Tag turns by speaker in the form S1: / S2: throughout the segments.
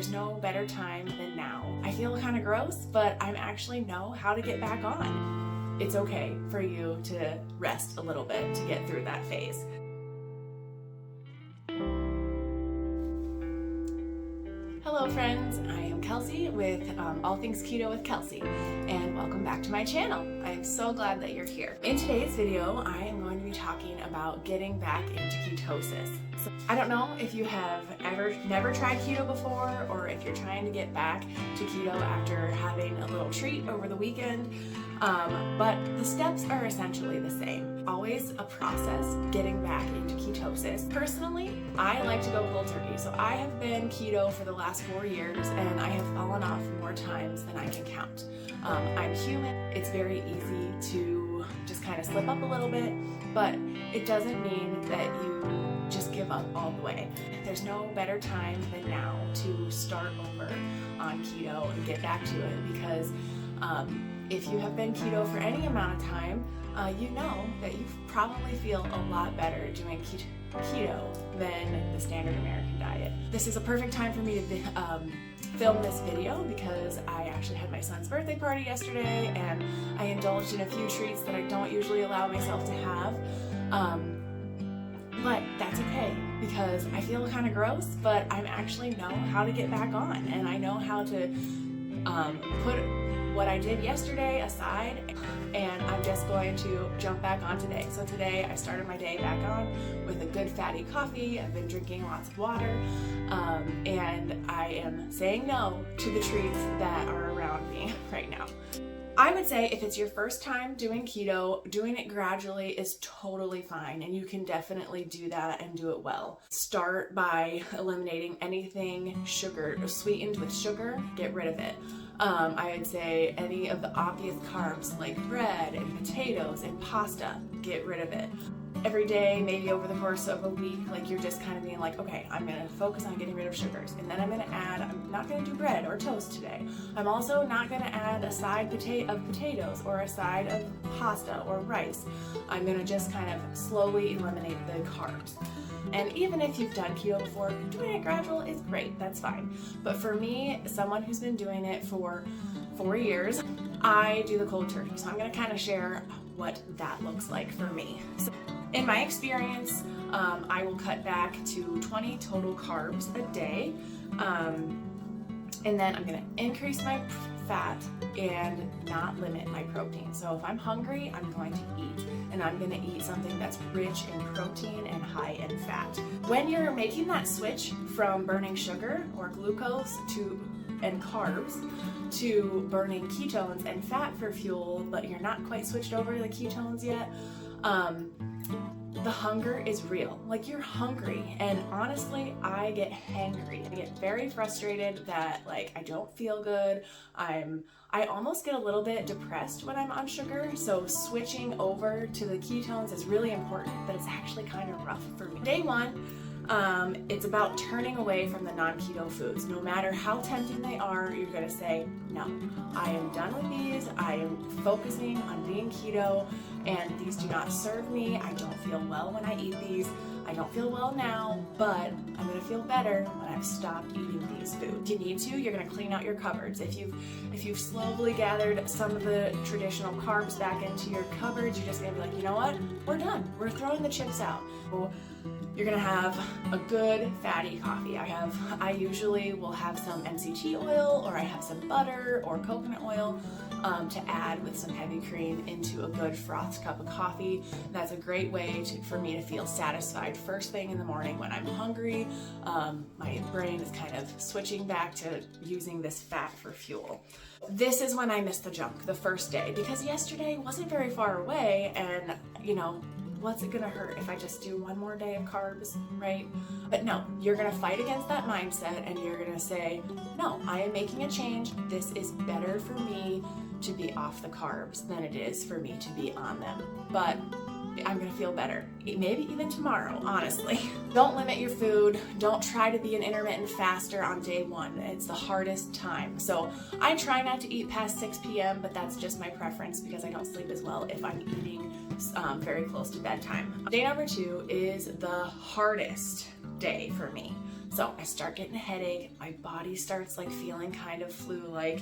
S1: There's no better time than now. I feel kind of gross, but I actually know how to get back on. It's okay for you to rest a little bit to get through that phase. Hello friends, I am Kelsey with All Things Keto with Kelsey, and welcome back to my channel. I am so glad that you're here. In today's video, I am going to be talking about getting back into ketosis. So, I don't know if you have never tried keto before, or if you're trying to get back to keto after having a little treat over the weekend, but the steps are essentially the same. Always a process getting back into ketosis. Personally, I like to go cold turkey, so I have been keto for the last 4 years, and I have fallen off more times than I can count. I'm human. It's very easy to just kind of slip up a little bit, but it doesn't mean that you just give up all the way. There's no better time than now to start over on keto and get back to it, because if you have been keto for any amount of time, you know that you probably feel a lot better doing keto than the standard American diet. This is a perfect time for me to film this video because I actually had my son's birthday party yesterday, and I indulged in a few treats that I don't usually allow myself to have. But that's okay, because I feel kind of gross, but I actually know how to get back on, and I know how to put what I did yesterday aside, and I'm just going to jump back on today. So today I started my day back on with a good fatty coffee. I've been drinking lots of water, and I am saying no to the treats that are around me right now. I would say if it's your first time doing keto, doing it gradually is totally fine, and you can definitely do that and do it well. Start by eliminating anything sweetened with sugar, get rid of it. I would say any of the obvious carbs like bread and potatoes and pasta, get rid of it. Every day, maybe over the course of a week, like you're just kind of being like, okay, I'm gonna focus on getting rid of sugars, and then I'm not gonna do bread or toast today. I'm also not gonna add a side of potatoes or a side of pasta or rice. I'm gonna just kind of slowly eliminate the carbs. And even if you've done keto before, doing it gradual is great, that's fine. But for me, someone who's been doing it for 4 years, I do the cold turkey. So I'm gonna kind of share what that looks like for me. So in my experience, I will cut back to 20 total carbs a day. And then I'm gonna increase my fat and not limit my protein. So if I'm hungry, I'm going to eat, and I'm gonna eat something that's rich in protein and high in fat. When you're making that switch from burning sugar or glucose and carbs to burning ketones and fat for fuel, but you're not quite switched over to the ketones yet, the hunger is real. Like, you're hungry, and honestly, I get hangry. I get very frustrated that like I don't feel good. I almost get a little bit depressed when I'm on sugar, so switching over to the ketones is really important, but it's actually kind of rough for me. Day one, it's about turning away from the non-keto foods. No matter how tempting they are, you're gonna say, no, I am done with these. I am focusing on being keto, and these do not serve me. I don't feel well when I eat these. I don't feel well now, but I'm gonna feel better when I've stopped eating these foods. If you need to, you're gonna clean out your cupboards. If you've slowly gathered some of the traditional carbs back into your cupboards, you're just gonna be like, you know what? We're done. We're throwing the chips out. You're gonna have a good fatty coffee. I usually will have some MCT oil, or I have some butter or coconut oil to add with some heavy cream into a good frothed cup of coffee. That's a great way for me to feel satisfied first thing in the morning when I'm hungry. My brain is kind of switching back to using this fat for fuel. This is when I miss the junk, the first day, because yesterday wasn't very far away, and you know, what's it gonna hurt if I just do one more day of carbs, right? But no, you're gonna fight against that mindset, and you're gonna say, no, I am making a change. This is better for me to be off the carbs than it is for me to be on them. But I'm gonna feel better, maybe even tomorrow, honestly. Don't limit your food. Don't try to be an intermittent faster on day one. It's the hardest time. So I try not to eat past 6 p.m., but that's just my preference because I don't sleep as well if I'm eating very close to bedtime. Day number 2 is the hardest day for me. So I start getting a headache, my body starts like feeling kind of flu-like,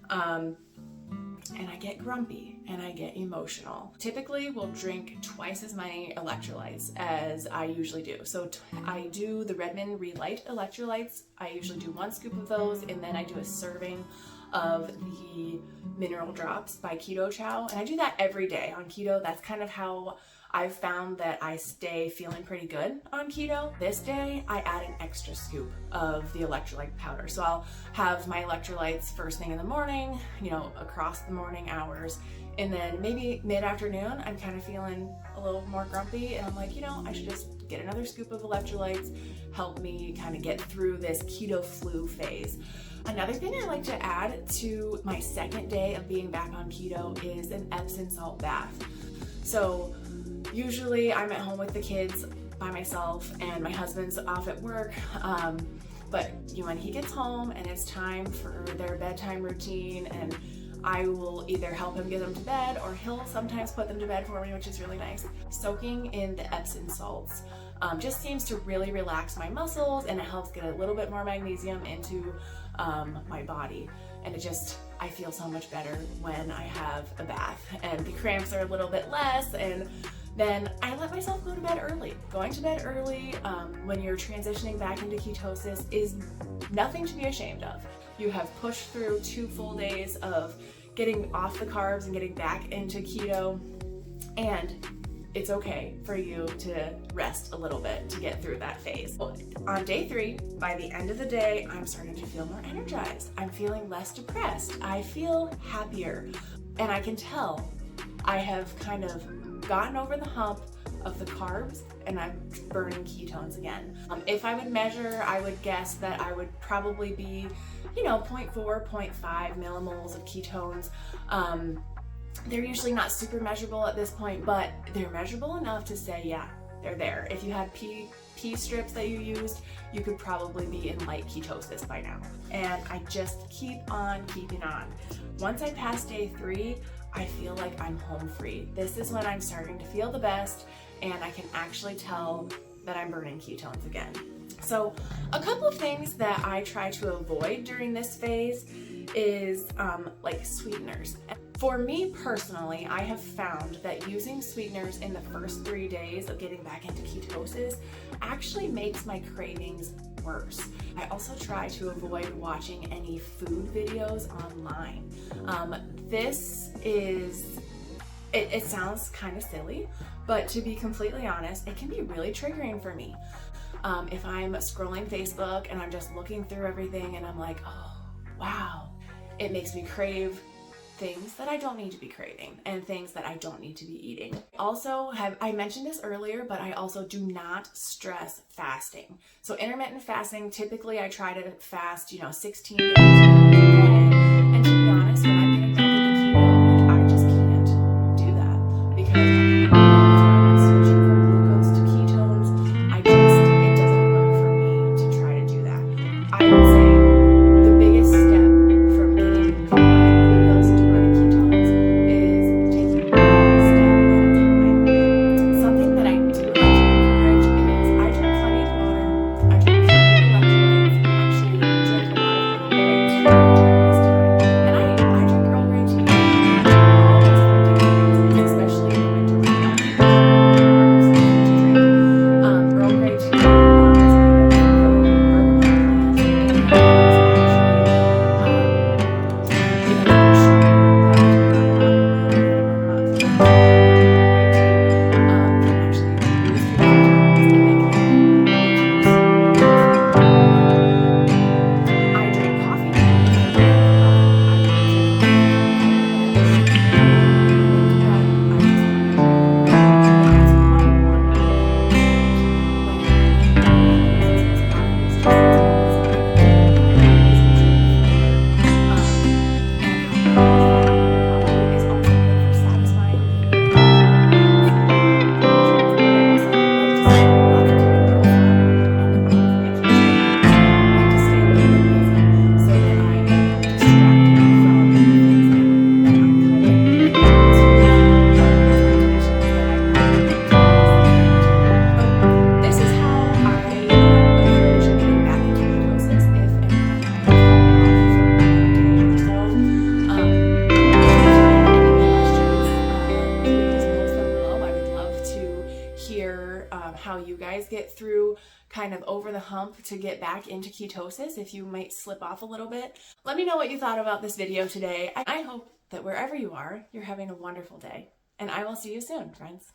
S1: and I get grumpy and I get emotional. Typically we'll drink twice as many electrolytes as I usually do. So I do the Redmond Relight electrolytes. I usually do 1 scoop of those, and then I do a serving of the mineral drops by Keto Chow. And I do that every day on keto. That's kind of how I've found that I stay feeling pretty good on keto. This day, I add an extra scoop of the electrolyte powder. So I'll have my electrolytes first thing in the morning, you know, across the morning hours. And then maybe mid-afternoon, I'm kind of feeling a little more grumpy, and I'm like, you know, I should just get another scoop of electrolytes, help me kind of get through this keto flu phase. Another thing I like to add to my second day of being back on keto is an Epsom salt bath. So usually I'm at home with the kids by myself and my husband's off at work, but you know, when he gets home and it's time for their bedtime routine, and I will either help him get them to bed or he'll sometimes put them to bed for me, which is really nice. Soaking in the Epsom salts just seems to really relax my muscles, and it helps get a little bit more magnesium into my body. And I feel so much better when I have a bath, and the cramps are a little bit less, and then I let myself go to bed early. Going to bed early when you're transitioning back into ketosis is nothing to be ashamed of. You have pushed through 2 full days of getting off the carbs and getting back into keto, and it's okay for you to rest a little bit to get through that phase. On day 3, by the end of the day, I'm starting to feel more energized. I'm feeling less depressed. I feel happier, and I can tell I have kind of gotten over the hump of the carbs, and I'm burning ketones again. If I would measure, I would guess that I would probably be, you know, 0.4, 0.5 millimoles of ketones. They're usually not super measurable at this point, but they're measurable enough to say, yeah, they're there. If you had pee strips that you used, you could probably be in light ketosis by now. And I just keep on keeping on. Once I pass day 3, I feel like I'm home free. This is when I'm starting to feel the best, and I can actually tell that I'm burning ketones again. So a couple of things that I try to avoid during this phase is like sweeteners. For me personally, I have found that using sweeteners in the first 3 days of getting back into ketosis actually makes my cravings worse. I also try to avoid watching any food videos online. It sounds kind of silly, but to be completely honest, it can be really triggering for me. If I'm scrolling Facebook and I'm just looking through everything and I'm like, oh, wow, it makes me crave things that I don't need to be craving and things that I don't need to be eating. Also, I mentioned this earlier, but I also do not stress fasting. So intermittent fasting, typically I try to fast, 16 to 18 hours a day. And to be honest, when I'm getting back into keto, I just can't do that because I'm switching from glucose to ketones. It doesn't work for me to try to do that. I would say the biggest step from getting from glucose to running ketones is taking one step at a time. Something that I do like to encourage is I drink plenty of water, I drink plenty of electrolytes, I actually drink a lot of early white how you guys get through kind of over the hump to get back into ketosis if you might slip off a little bit. Let me know what you thought about this video today. I hope that wherever you are, you're having a wonderful day. And I will see you soon, friends.